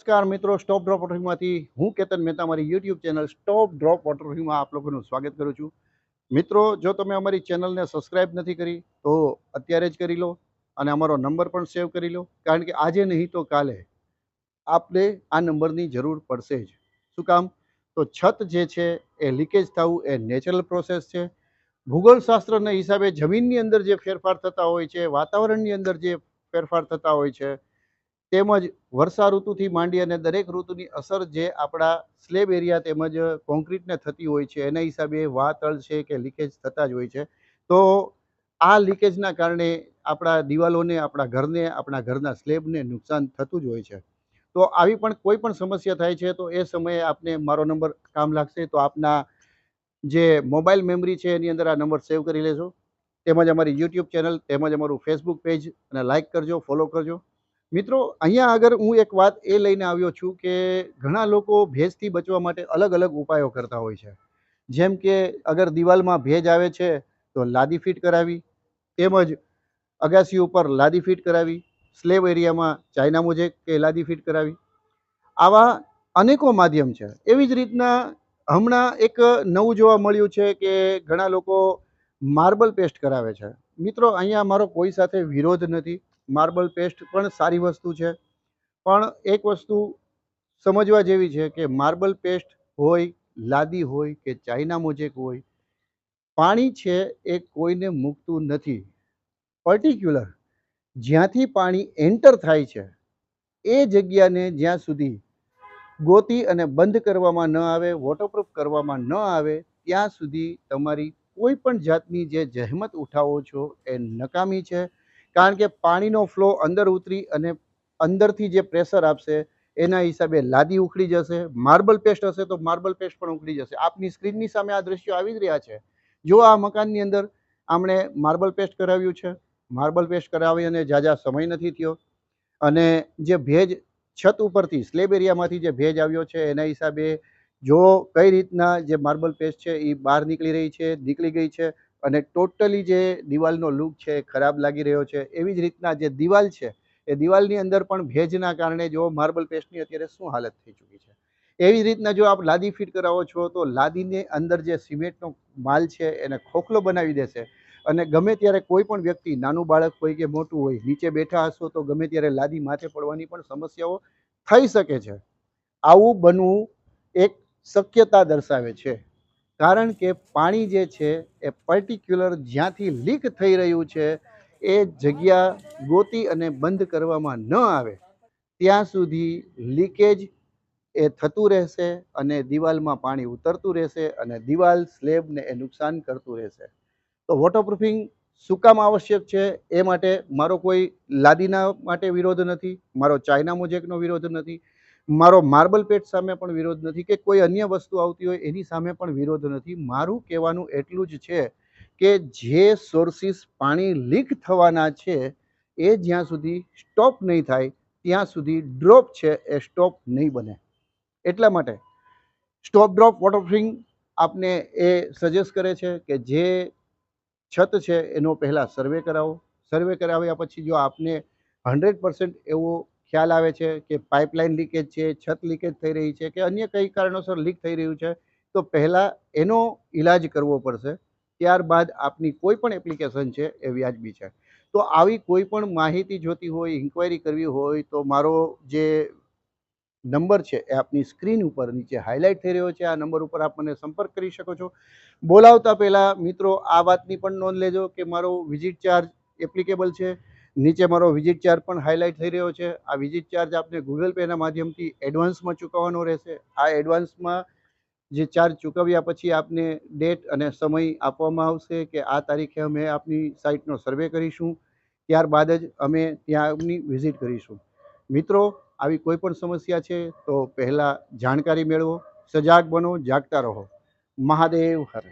નમસ્કાર મિત્રો, stop drop વોટરમાંથી હું કેતન મહેતા મારી યુટ્યુબ ચેનલ સ્ટોપ ડ્રોપ વોટરમાં આપ લોકોનું સ્વાગત કરું છું. મિત્રો, જો તમે અમારી ચેનલને સબસ્ક્રાઇબ નથી કરી તો અત્યારે જ કરી લો અને અમારો નંબર પણ સેવ કરી લો, કારણ કે આજે નહીં તો કાલે આપને આ નંબરની જરૂર પડશે જ. શું કામ? તો છત જે છે એ લીકેજ થવું એ નેચરલ પ્રોસેસ છે. ભૂગોળશાસ્ત્રના હિસાબે જમીનની અંદર જે ફેરફાર થતા હોય છે, વાતાવરણની અંદર જે ફેરફાર થતા હોય છે, તેમજ વર્ષા ઋતુથી માંડી અને દરેક ઋતુની અસર જે આપણા સ્લેબ એરિયા તેમજ કોન્ક્રીટને થતી હોય છે, એના હિસાબે વાતળ છે કે લીકેજ થતા જ હોય છે. તો આ લીકેજના કારણે આપણા દિવાલોને, આપણા ઘરને, આપણા ઘરના સ્લેબને નુકસાન થતું જ હોય છે. તો આવી પણ કોઈ પણ સમસ્યા થાય છે તો એ સમયે આપને મારો નંબર કામ લાગશે. તો આપના જે મોબાઈલ મેમરી છે એની અંદર આ નંબર સેવ કરી લેજો. તેમજ અમારી યુટ્યુબ ચેનલ તેમજ અમારું ફેસબુક પેજ અને લાઇક કરજો, ફોલો કરજો. મિત્રો, અહીંયા આગળ હું એક વાત એ લઈને આવ્યો છું કે ઘણા લોકો ભેજથી બચવા માટે અલગ અલગ ઉપાયો કરતા હોય છે. જેમ કે અગર દિવાલમાં ભેજ આવે છે તો લાદી ફિટ કરાવી, તેમજ અગાસી ઉપર લાદી ફિટ કરાવી, સ્લેબ એરિયામાં ચાઇના મોઝેક કે લાદી ફિટ કરાવી. આવા અનેકો માધ્યમ છે. એવી જ રીતના હમણાં એક નવું જોવા મળ્યું છે કે ઘણા લોકો માર્બલ પેસ્ટ કરાવે છે. મિત્રો, અહીંયા મારો કોઈ સાથે વિરોધ નથી. માર્બલ પેસ્ટ પણ સારી વસ્તુ છે, પણ એક વસ્તુ સમજવા જેવી છે કે માર્બલ પેસ્ટ હોય, લાદી હોય કે ચાઇના મોઝેક હોય, પાણી છે એ કોઈને મૂકતું નથી. પર્ટિક્યુલર જ્યાંથી પાણી એન્ટર થાય છે એ જગ્યાને જ્યાં સુધી ગોતી અને બંધ કરવામાં ન આવે, વોટરપ્રૂફ કરવામાં ન આવે, ત્યાં સુધી તમારી કોઈ પણ જાતની જે જહેમત ઉઠાવો છો એ નકામી છે. કારણ કે પાણીનો ફ્લો અંદર ઉતરી અને અંદરથી જે પ્રેશર આપશે એના હિસાબે લાદી ઉખડી જશે. માર્બલ પેસ્ટ હશે તો માર્બલ પેસ્ટ પણ ઉખડી જશે. આપની સ્ક્રીનની સામે આ દ્રશ્યો આવી જ રહ્યા છે. જો આ મકાનની અંદર આમણે માર્બલ પેસ્ટ કરાવ્યું છે. માર્બલ પેસ્ટ કરાવી અને ઝાઝા સમય નથી થયો, અને જે ભેજ છત ઉપરથી સ્લેબ એરિયામાંથી જે ભેજ આવ્યો છે એના હિસાબે જો કઈ રીતના જે માર્બલ પેસ્ટ છે એ બહાર નીકળી ગઈ છે અને ટોટલી જે દિવાલનો લુક છે એ ખરાબ લાગી રહ્યો છે. એવી જ રીતના જે દિવાલ છે એ દિવાલની અંદર પણ ભેજના કારણે જો માર્બલ પેસ્ટની અત્યારે શું હાલત થઈ ચૂકી છે. એવી જ રીતના જો આપ લાદી ફિટ કરાવો છો તો લાદીની અંદર જે સિમેન્ટનો માલ છે એને ખોખલો બનાવી દેશે, અને ગમે ત્યારે કોઈ પણ વ્યક્તિ, નાનું બાળક હોય કે મોટું હોય, નીચે બેઠા હશો તો ગમે ત્યારે લાદી માથે પડવાની પણ સમસ્યાઓ થઈ શકે છે. આવું બનવું એક શક્યતા દર્શાવે છે, કારણ કે પાણી જે છે એ પર્ટિક્યુલર જ્યાંથી લીક થઈ રહ્યું છે એ જગ્યા ગોતી અને બંધ કરવામાં ન આવે ત્યાં સુધી લીકેજ એ થતું રહેશે અને દિવાલમાં પાણી ઉતરતું રહેશે અને દિવાલ સ્લેબને એ નુકસાન કરતું રહેશે. તો વોટરપ્રૂફિંગ શું કામ આવશ્યક છે એ માટે મારો કોઈ લાદીના માટે વિરોધ નથી, મારો ચાઇના મોઝેકનો વિરોધ નથી, મારો માર્બલ પેટ સામે પણ વિરોધ નથી, કે કોઈ અન્ય વસ્તુ આવતી હોય એની સામે પણ વિરોધ નથી. મારું કહેવાનું એટલું જ છે કે જે સોર્સિસ પાણી લીક થવાના છે એ જ્યાં સુધી સ્ટોપ નહીં થાય ત્યાં સુધી ડ્રોપ છે એ સ્ટોપ નહીં બને. એટલા માટે સ્ટોપ ડ્રોપ વોટરપ્રૂફિંગ આપને એ સજેસ્ટ કરે છે કે જે છત છે એનો પહેલાં સર્વે કરાવો. સર્વે કરાવ્યા પછી જો આપને 100% એવો ખ્યાલ આવે છે કે પાઇપલાઇન લીકેજ છે, છત લીકેજ થઈ રહી છે કે અન્ય કઈ કારણોસર લીક થઈ રહ્યું છે, તો પહેલાં એનો ઈલાજ કરવો પડશે. ત્યારબાદ આપની કોઈ પણ એપ્લિકેશન છે એ વ્યાજબી છે. તો આવી કોઈ પણ માહિતી જોતી હોય, ઇન્ક્વાયરી કરવી હોય તો મારો જે નંબર છે એ આપની સ્ક્રીન ઉપર નીચે હાઇલાઇટ થઈ રહ્યો છે. આ નંબર ઉપર આપ મને સંપર્ક કરી શકો છો. બોલાવતા પહેલાં મિત્રો આ વાતની પણ નોંધ લેજો કે મારો વિઝિટ ચાર્જ એપ્લિકેબલ છે. નીચે મારો વિઝિટ ચાર્જ પણ હાઇલાઇટ થઈ રહ્યો છે. આ વિઝિટ ચાર્જ આપને ગૂગલ પેના માધ્યમથી એડવાન્સમાં ચૂકવવાનો રહેશે. આ એડવાન્સમાં જે ચાર્જ ચૂકવ્યા પછી આપને ડેટ અને સમય આપવામાં આવશે કે આ તારીખે અમે આપની સાઇટનો સર્વે કરીશું, ત્યારબાદ જ અમે ત્યાંની વિઝિટ કરીશું. મિત્રો, આવી કોઈ પણ સમસ્યા છે તો પહેલાં જાણકારી મેળવો, સજાગ બનો, જાગતા રહો. મહાદેવ હર.